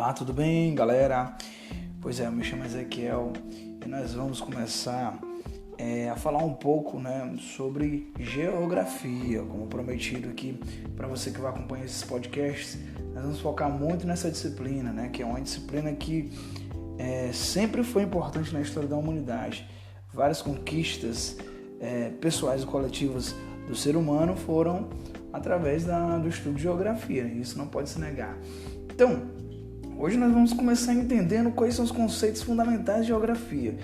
Olá, tudo bem, galera? Pois é, eu me chamo Ezequiel e nós vamos começar a falar um pouco, sobre geografia, como prometido aqui para você que vai acompanhar esses podcasts. Nós vamos focar muito nessa disciplina, que é uma disciplina que sempre foi importante na história da humanidade. Várias conquistas pessoais e coletivas do ser humano foram através do estudo de geografia, isso não pode se negar. Então, hoje nós vamos começar entendendo quais são os conceitos fundamentais de geografia,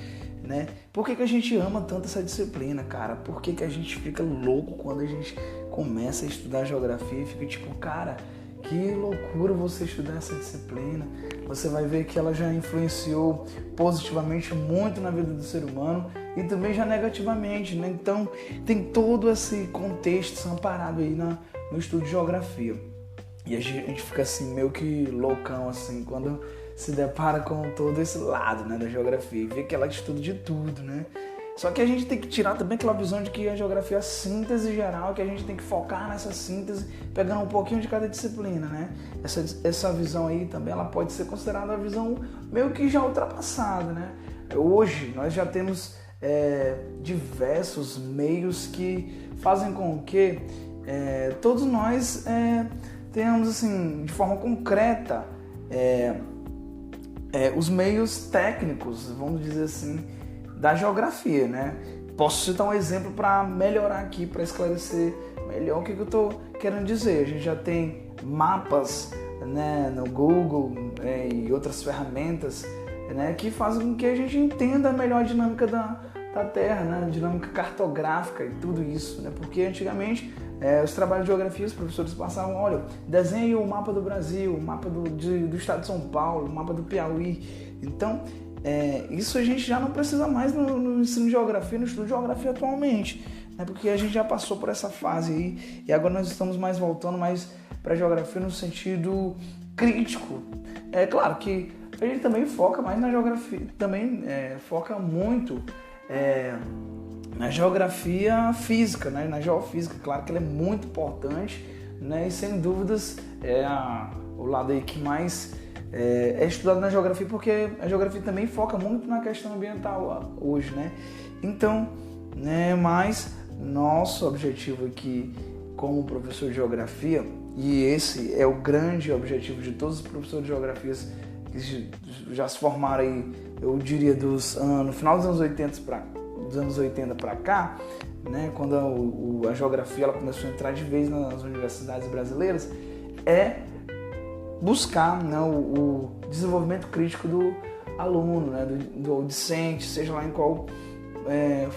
Por que a gente ama tanto essa disciplina, cara? Por que a gente fica louco quando a gente começa a estudar geografia e fica tipo, cara, que loucura você estudar essa disciplina. Você vai ver que ela já influenciou positivamente muito na vida do ser humano e também já negativamente, Então, tem todo esse contexto amparado aí no estudo de geografia. E a gente fica assim, meio que loucão, assim, quando se depara com todo esse lado, da geografia e vê que ela estuda de tudo, Só que a gente tem que tirar também aquela visão de que a geografia é a síntese geral, que a gente tem que focar nessa síntese, pegando um pouquinho de cada disciplina, Essa visão aí também ela pode ser considerada uma visão meio que já ultrapassada, Hoje nós já temos diversos meios que fazem com que todos nós tenhamos, assim, de forma concreta, os meios técnicos, vamos dizer assim, da geografia, Posso citar um exemplo para melhorar aqui, para esclarecer melhor o que eu estou querendo dizer. A gente já tem mapas, no Google e outras ferramentas, que fazem com que a gente entenda melhor a dinâmica da Terra, a dinâmica cartográfica e tudo isso, Porque antigamente os trabalhos de geografia, os professores passavam, olha, desenhe o mapa do Brasil, o mapa do estado de São Paulo, o mapa do Piauí. Então, isso a gente já não precisa mais no ensino de geografia, no estudo de geografia atualmente, porque a gente já passou por essa fase aí e agora nós estamos mais voltando mais para a geografia no sentido crítico. É claro que a gente também foca mais na geografia, também foca muito na geografia física, na geofísica. Claro que ela é muito importante, e sem dúvidas é o lado aí que mais é estudado na geografia, porque a geografia também foca muito na questão ambiental hoje, Então, mas nosso objetivo aqui como professor de geografia, e esse é o grande objetivo de todos os professores de geografia que já se formaram aí, eu diria no final dos anos 80 para cá, quando a geografia ela começou a entrar de vez nas universidades brasileiras, é buscar o desenvolvimento crítico do aluno, do discente, seja lá em qual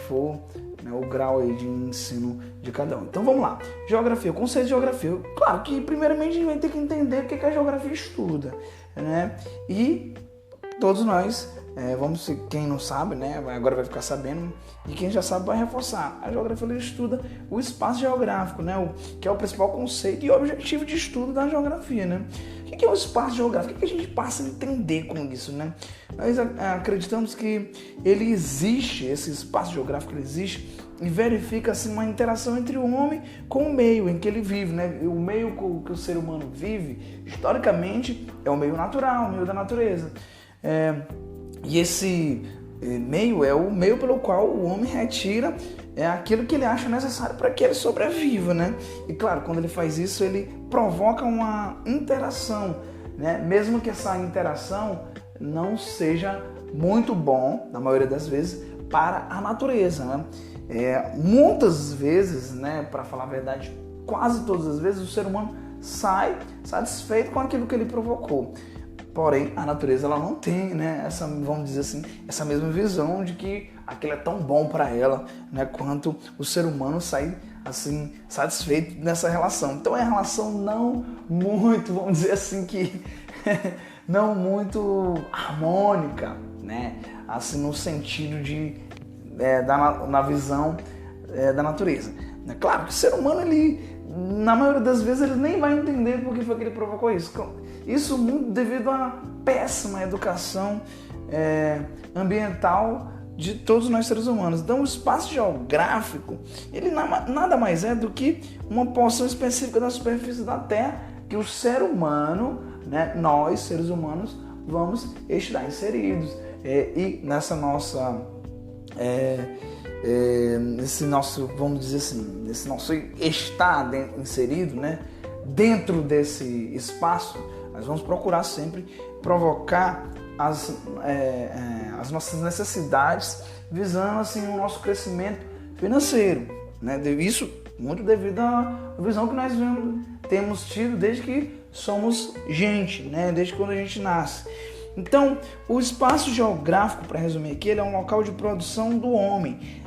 for o grau aí de ensino de cada um. Então vamos lá, geografia, o conceito de geografia. Claro que primeiramente a gente vai ter que entender o que a geografia estuda, E todos nós, quem não sabe, agora vai ficar sabendo, e quem já sabe vai reforçar. A geografia ela estuda o espaço geográfico, que é o principal conceito e objetivo de estudo da geografia, O que é o espaço geográfico? O que a gente passa a entender com isso, Nós acreditamos que ele existe, esse espaço geográfico ele existe e verifica assim, uma interação entre o homem com o meio em que ele vive, O meio que o ser humano vive, historicamente, é o meio natural, o meio da natureza. E esse meio é o meio pelo qual o homem retira aquilo que ele acha necessário para que ele sobreviva, E claro, quando ele faz isso, ele provoca uma interação, Mesmo que essa interação não seja muito bom, na maioria das vezes, para a natureza, Muitas vezes, para falar a verdade, quase todas as vezes, o ser humano sai satisfeito com aquilo que ele provocou. Porém, a natureza ela não tem, essa, vamos dizer assim, essa mesma visão de que aquilo é tão bom para ela, quanto o ser humano sai assim satisfeito nessa relação. Então é uma relação não muito, vamos dizer assim, que não muito harmônica, assim no sentido de na visão da natureza. Claro que o ser humano ele, na maioria das vezes, ele nem vai entender por que foi que ele provocou isso. Isso muito devido à péssima educação ambiental de todos nós seres humanos. Então o espaço geográfico, ele nada mais é do que uma porção específica da superfície da Terra que o ser humano né, nós, seres humanos, vamos estar inseridos. E nessa nossa... nesse nosso, vamos dizer assim, nesse nosso estar inserido, né, dentro desse espaço, nós vamos procurar sempre provocar as nossas necessidades, visando assim o nosso crescimento financeiro, né? Isso muito devido à visão que nós temos tido desde que somos gente, né? Desde quando a gente nasce. Então, o espaço geográfico, para resumir aqui, ele é um local de produção do homem,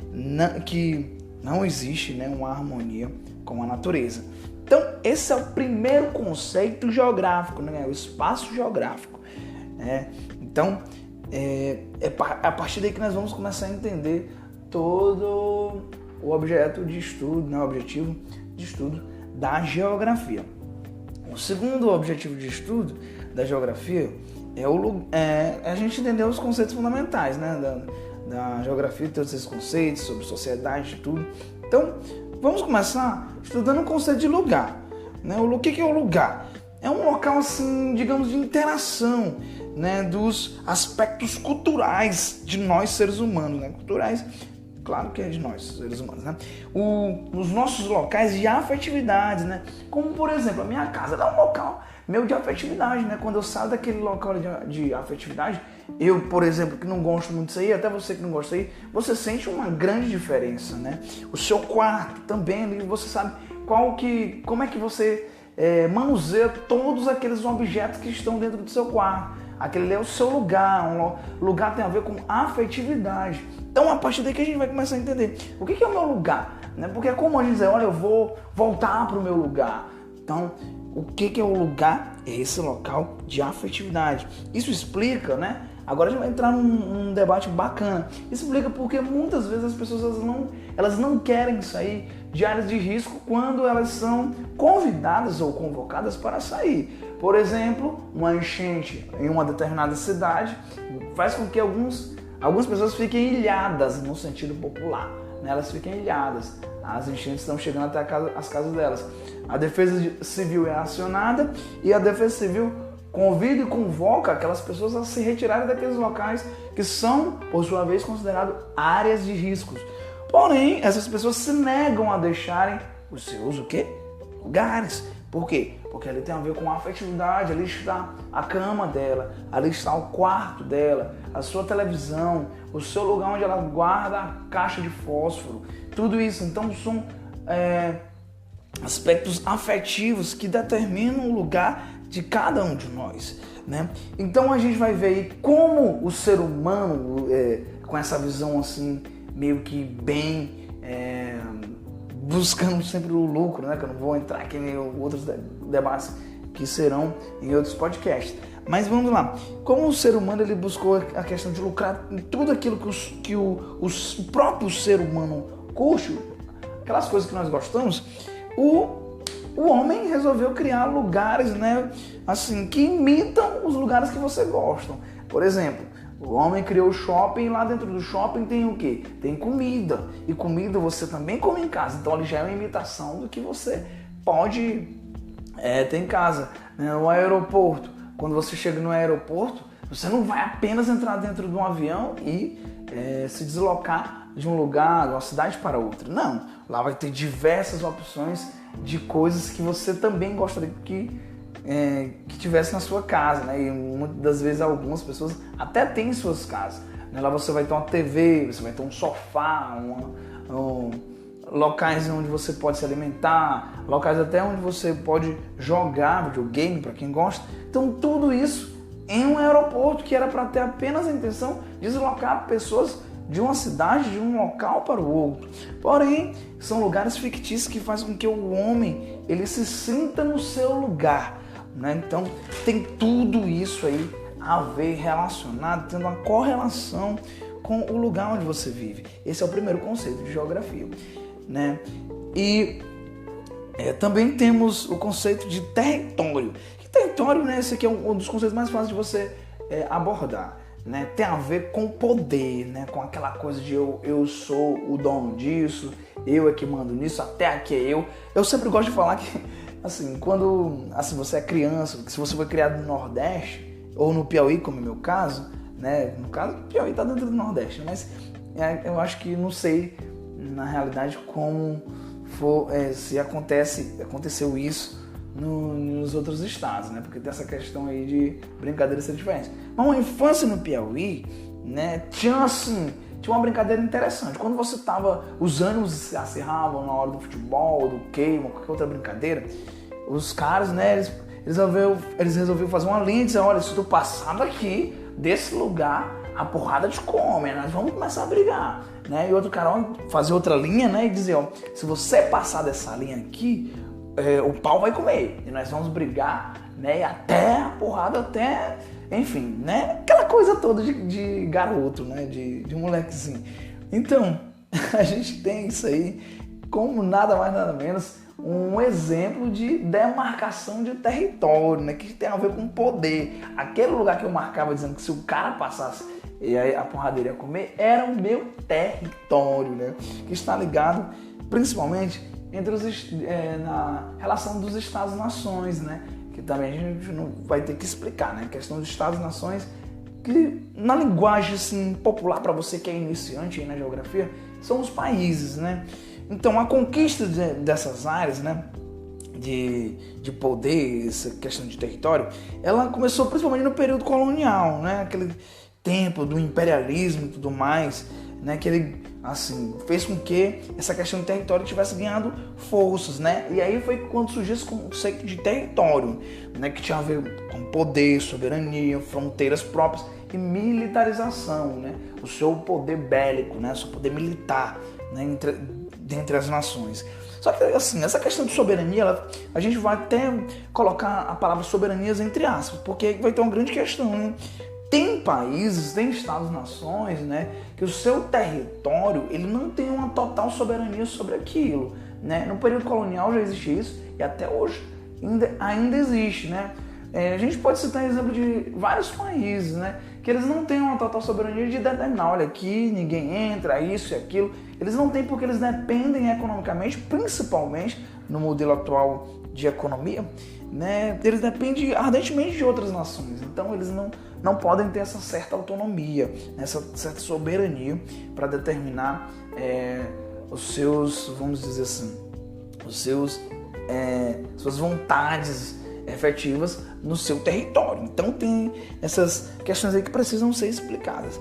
que não existe, né, uma harmonia com a natureza. Então, esse é o primeiro conceito geográfico, né, o espaço geográfico. Né? Então, é a partir daí que nós vamos começar a entender todo o objeto de estudo, né, o objetivo de estudo da geografia. O segundo objetivo de estudo da geografia é a gente entender os conceitos fundamentais, né, da geografia, todos esses conceitos sobre sociedade e tudo. Então, vamos começar estudando o conceito de lugar. Né? O que é o lugar? É um local, assim, digamos, de interação, né, dos aspectos culturais de nós, seres humanos. Né? Culturais, claro que é de nós, seres humanos. Né? Os nossos locais de afetividade, né? Como, por exemplo, a minha casa é um local meu de afetividade. Né? Quando eu saio daquele local de afetividade, eu, por exemplo, que não gosto muito disso aí, até você que não gosta aí, você sente uma grande diferença. Né? O seu quarto também, você sabe como é que você manuseia todos aqueles objetos que estão dentro do seu quarto. Aquele é o seu lugar, um lugar tem a ver com afetividade. Então, a partir daí que a gente vai começar a entender o que é o meu lugar. Né? Porque é como a gente dizer, olha, eu vou voltar para o meu lugar. Então, o que é o lugar? É esse local de afetividade. Isso explica, né? Agora a gente vai entrar num debate bacana. Explica porque muitas vezes as pessoas elas não querem sair de áreas de risco quando elas são convidadas ou convocadas para sair. Por exemplo, uma enchente em uma determinada cidade faz com que algumas pessoas fiquem ilhadas no sentido popular. Né? Elas fiquem ilhadas. As enchentes estão chegando até as casas delas. A Defesa Civil é acionada e a Defesa Civil convida e convoca aquelas pessoas a se retirarem daqueles locais que são, por sua vez, considerados áreas de riscos. Porém, essas pessoas se negam a deixarem os seus lugares. Por quê? Porque ali tem a ver com a afetividade, ali está a cama dela, ali está o quarto dela, a sua televisão, o seu lugar onde ela guarda a caixa de fósforo, tudo isso. Então são aspectos afetivos que determinam o lugar de cada um de nós. Né? Então a gente vai ver aí como o ser humano, com essa visão assim, meio que bem... buscando sempre o lucro, né? Que eu não vou entrar aqui em outros debates que serão em outros podcasts. Mas vamos lá. Como o ser humano ele buscou a questão de lucrar em tudo aquilo que o próprio ser humano curte, aquelas coisas que nós gostamos, o homem resolveu criar lugares, né? Assim, que imitam os lugares que você gosta. Por exemplo, o homem criou o shopping e lá dentro do shopping tem o quê? Tem comida. E comida você também come em casa. Então ali já é uma imitação do que você pode ter em casa. No aeroporto, quando você chega no aeroporto, você não vai apenas entrar dentro de um avião e se deslocar de um lugar, de uma cidade para outra. Não. Lá vai ter diversas opções de coisas que você também gostaria que tivesse na sua casa, né? E muitas das vezes algumas pessoas até têm em suas casas. Né? Lá você vai ter uma TV, você vai ter um sofá, locais onde você pode se alimentar, locais até onde você pode jogar videogame, para quem gosta. Então tudo isso em um aeroporto que era para ter apenas a intenção de deslocar pessoas de uma cidade, de um local para o outro. Porém, são lugares fictícios que fazem com que o homem ele se sinta no seu lugar. Né? Então, tem tudo isso aí a ver relacionado, tendo uma correlação com o lugar onde você vive. Esse é o primeiro conceito de geografia. Né? E também temos o conceito de território. Que território, né? Esse aqui é um dos conceitos mais fáceis de você abordar. Né? Tem a ver com poder, né? Com aquela coisa de eu sou o dono disso, eu é que mando nisso, até aqui é eu. Eu sempre gosto de falar assim, quando assim, você é criança, se você foi criado no Nordeste, ou no Piauí, como é o meu caso, né? No caso, o Piauí está dentro do Nordeste, mas eu acho que não sei, na realidade, como se aconteceu isso nos outros estados, né? Porque tem essa questão aí de brincadeiras ser diferentes. Mas uma infância no Piauí, né? Tinha uma brincadeira interessante. Quando os ânimos se acirravam na hora do futebol, do queima, qualquer outra brincadeira, os caras, né? Eles resolveram fazer uma linha e dizer, olha, se tu passar daqui, desse lugar, a porrada te come, nós vamos começar a brigar, né? E outro cara fazer outra linha, né? E dizer, ó, se você passar dessa linha aqui, o pau vai comer, e nós vamos brigar, né? E até a porrada, enfim, né? Aquela coisa toda de garoto, né? De molequezinho. Então, a gente tem isso aí como nada mais nada menos um exemplo de demarcação de território, né? Que tem a ver com poder. Aquele lugar que eu marcava dizendo que se o cara passasse e aí a porradeira ia comer, era o meu território, né? Que está ligado principalmente na relação dos Estados-nações, né? Que também a gente não vai ter que explicar, né? A questão dos Estados-nações, que na linguagem assim, popular para você que é iniciante aí na geografia, são os países, né? Então a conquista dessas áreas, né? De poder, essa questão de território, ela começou principalmente no período colonial, né? Aquele tempo do imperialismo e tudo mais, né? Que ele assim fez com que essa questão de território tivesse ganhado forças, né? E aí foi quando surgiu esse conceito de território, né? Que tinha a ver com poder, soberania, fronteiras próprias e militarização, né? O seu poder bélico, né? O seu poder militar, né? Dentre as nações. Só que assim, essa questão de soberania, a gente vai até colocar a palavra soberanias entre aspas, porque vai ter uma grande questão, né? Tem países, tem estados-nações, né, que o seu território ele não tem uma total soberania sobre aquilo, né? No período colonial já existe isso e até hoje ainda existe, né? A gente pode citar exemplo de vários países, né, que eles não têm uma total soberania de determinar, olha, aqui ninguém entra, isso e aquilo. Eles não têm porque eles dependem economicamente, principalmente no modelo atual de economia, né? Eles dependem ardentemente de outras nações, então eles não podem ter essa certa autonomia, essa certa soberania para determinar os seus, vamos dizer assim, suas vontades efetivas no seu território. Então tem essas questões aí que precisam ser explicadas.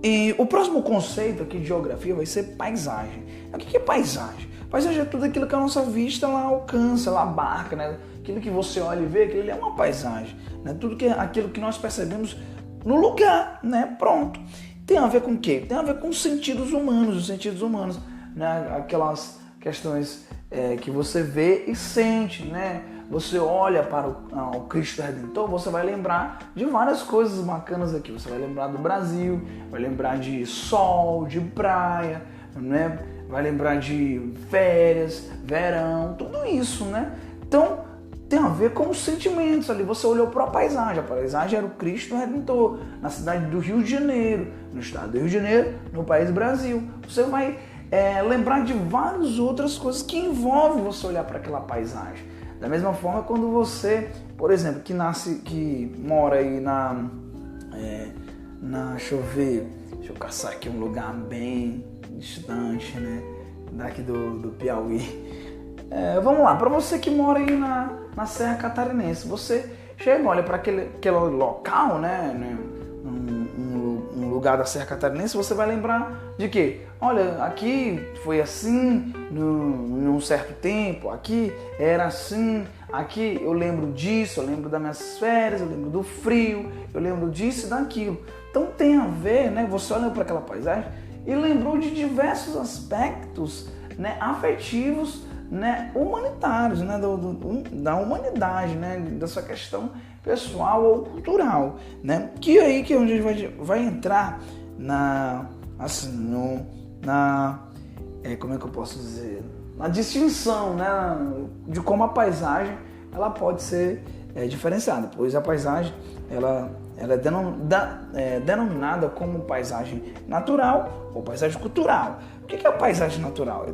E o próximo conceito aqui de geografia vai ser paisagem. O que é paisagem? Paisagem é tudo aquilo que a nossa vista ela alcança, ela abarca, né? Aquilo que você olha e vê, aquilo é uma paisagem, né? Tudo aquilo que nós percebemos no lugar, né? Pronto. Tem a ver com o quê? Tem a ver com os sentidos humanos, né? Aquelas questões que você vê e sente, né? Você olha para o Cristo Redentor, você vai lembrar de várias coisas bacanas aqui. Você vai lembrar do Brasil, vai lembrar de sol, de praia, né? Vai lembrar de férias, verão, tudo isso, né? Então, tem a ver com os sentimentos ali. Você olhou para a paisagem era o Cristo Redentor, na cidade do Rio de Janeiro, no estado do Rio de Janeiro, no país Brasil. Você vai lembrar de várias outras coisas que envolvem você olhar para aquela paisagem. Da mesma forma, quando você, por exemplo, que mora aí deixa eu caçar aqui um lugar bem distante, né, daqui do Piauí. Vamos lá, para você que mora aí na Serra Catarinense, você chega e olha para aquele local, né, um lugar da Serra Catarinense, você vai lembrar de quê? Olha, aqui foi assim num certo tempo, aqui era assim, aqui eu lembro disso, eu lembro das minhas férias, eu lembro do frio, eu lembro disso e daquilo. Então tem a ver, né? Você olha para aquela paisagem e lembrou de diversos aspectos, né, afetivos, né, humanitários, né, da humanidade, né, da sua questão pessoal ou cultural, né, que aí que é onde a gente vai entrar como é que eu posso dizer, na distinção, né, de como a paisagem ela pode ser diferenciada, pois a paisagem ela é denominada como paisagem natural ou paisagem cultural. O que é a paisagem natural?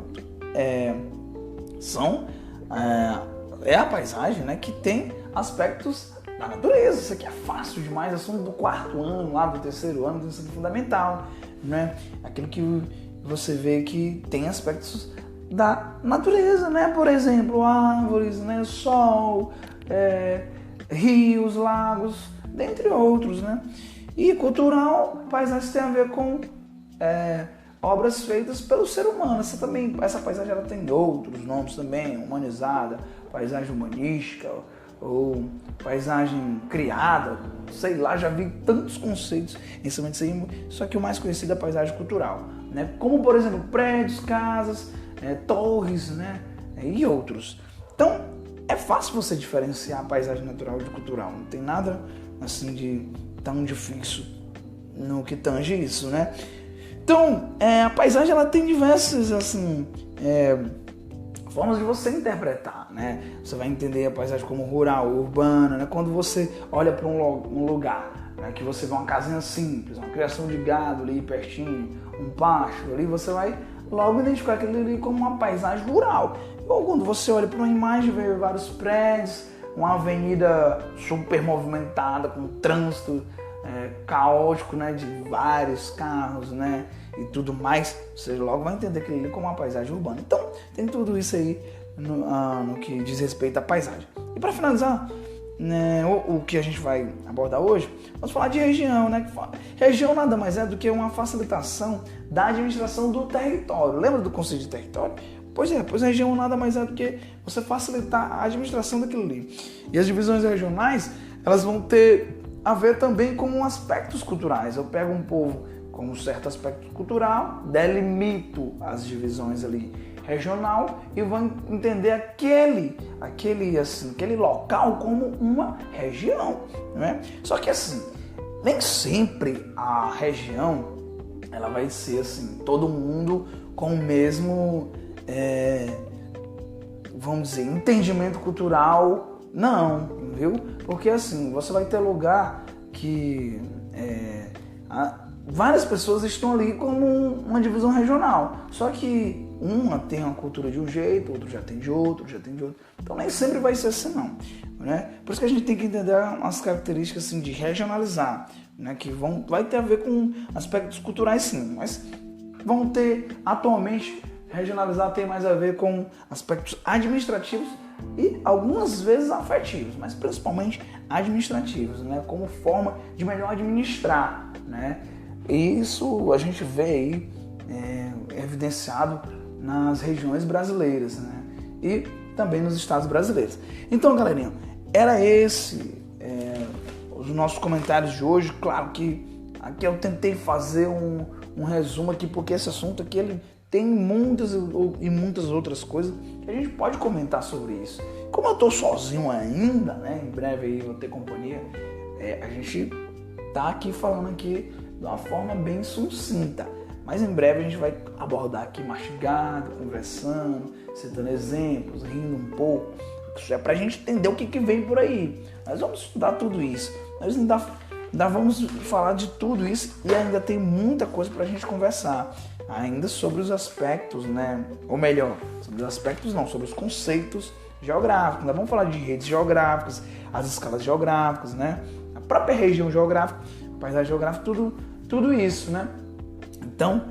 São é a paisagem, né, que tem aspectos da natureza. Isso aqui é fácil demais, assunto do 4º ano, lá do 3º ano, do ensino fundamental, né? Aquilo que você vê que tem aspectos da natureza, né? Por exemplo, árvores, né? Sol, rios, lagos, dentre outros, né? E cultural, paisagem tem a ver com obras feitas pelo ser humano. Essa paisagem ela tem outros nomes também, humanizada, paisagem humanística, ou paisagem criada, sei lá, já vi tantos conceitos em cima disso aí, só que o mais conhecido é a paisagem cultural, né? Como, por exemplo, prédios, casas, torres, né? E outros. Então, é fácil você diferenciar a paisagem natural de cultural, não tem nada assim de tão difícil no que tange isso, né? Então, a paisagem ela tem diversas assim, formas de você interpretar, né? Você vai entender a paisagem como rural, urbana, né? Quando você olha para um lugar, né? Que você vê uma casinha simples, uma criação de gado ali pertinho, um pasto ali, você vai logo identificar aquilo ali como uma paisagem rural. Ou quando você olha para uma imagem, vê vários prédios, uma avenida super movimentada, com trânsito caótico, né? De vários carros, né? E tudo mais, você logo vai entender aquilo ali como uma paisagem urbana. Então, tem tudo isso aí no que diz respeito à paisagem. E para finalizar, né, o que a gente vai abordar hoje, vamos falar de região, né? Região nada mais é do que uma facilitação da administração do território. Lembra do conceito de território? Pois a região nada mais é do que você facilitar a administração daquilo ali. E as divisões regionais, elas vão ter a ver também com aspectos culturais. Eu pego um povo com um certo aspecto cultural, delimito as divisões ali regional e vão entender aquele local como uma região, né? Só que assim, nem sempre a região ela vai ser assim, todo mundo com o mesmo, vamos dizer, entendimento cultural, não, viu? Porque assim, você vai ter lugar que várias pessoas estão ali como uma divisão regional, só que uma tem uma cultura de um jeito, outro já tem de outro, então nem sempre vai ser assim não, né? Por isso que a gente tem que entender as características assim, de regionalizar, né? Que vai ter a ver com aspectos culturais sim, mas vão ter, atualmente, regionalizar tem mais a ver com aspectos administrativos e algumas vezes afetivos, mas principalmente administrativos, né? Como forma de melhor administrar, né? E isso a gente vê aí evidenciado nas regiões brasileiras, né? E também nos estados brasileiros. Então, galerinha, era esse os nossos comentários de hoje. Claro que aqui eu tentei fazer um resumo aqui, porque esse assunto aqui ele tem muitas outras coisas que a gente pode comentar sobre isso. Como eu tô sozinho ainda, né? Em breve aí vou ter companhia, a gente tá aqui falando aqui de uma forma bem sucinta, mas em breve a gente vai abordar aqui mastigado, conversando, citando exemplos, rindo um pouco. Isso é pra gente entender o que vem por aí. Nós vamos estudar tudo isso, nós ainda vamos falar de tudo isso e ainda tem muita coisa pra gente conversar, ainda sobre os aspectos, né? Ou melhor, sobre os aspectos não, sobre os conceitos geográficos. Nós vamos falar de redes geográficas, as escalas geográficas, né? A própria região geográfica, paisagem geográfica, tudo isso, né? Então,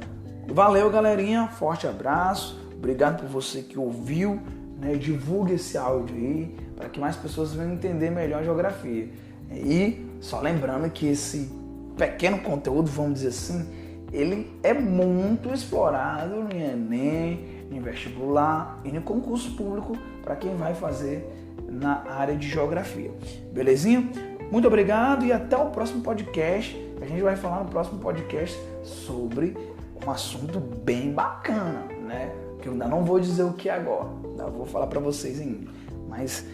valeu, galerinha, forte abraço, obrigado por você que ouviu, né? Divulgue esse áudio aí para que mais pessoas venham entender melhor a geografia. E só lembrando que esse pequeno conteúdo, vamos dizer assim, ele é muito explorado no Enem, no vestibular e no concurso público para quem vai fazer na área de geografia. Belezinha? Muito obrigado e até o próximo podcast. A gente vai falar no próximo podcast sobre um assunto bem bacana, né? Que eu ainda não vou dizer o que é agora. Ainda vou falar para vocês ainda. Mas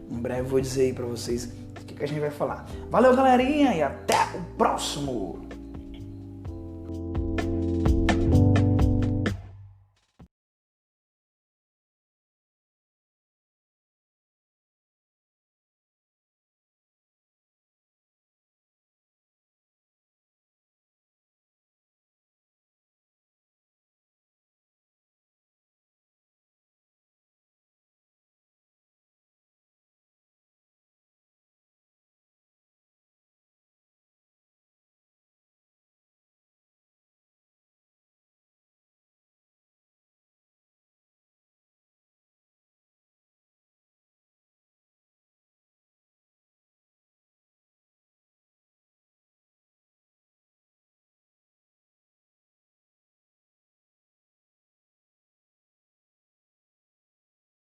em breve vou dizer aí para vocês o que a gente vai falar. Valeu, galerinha, e até o próximo!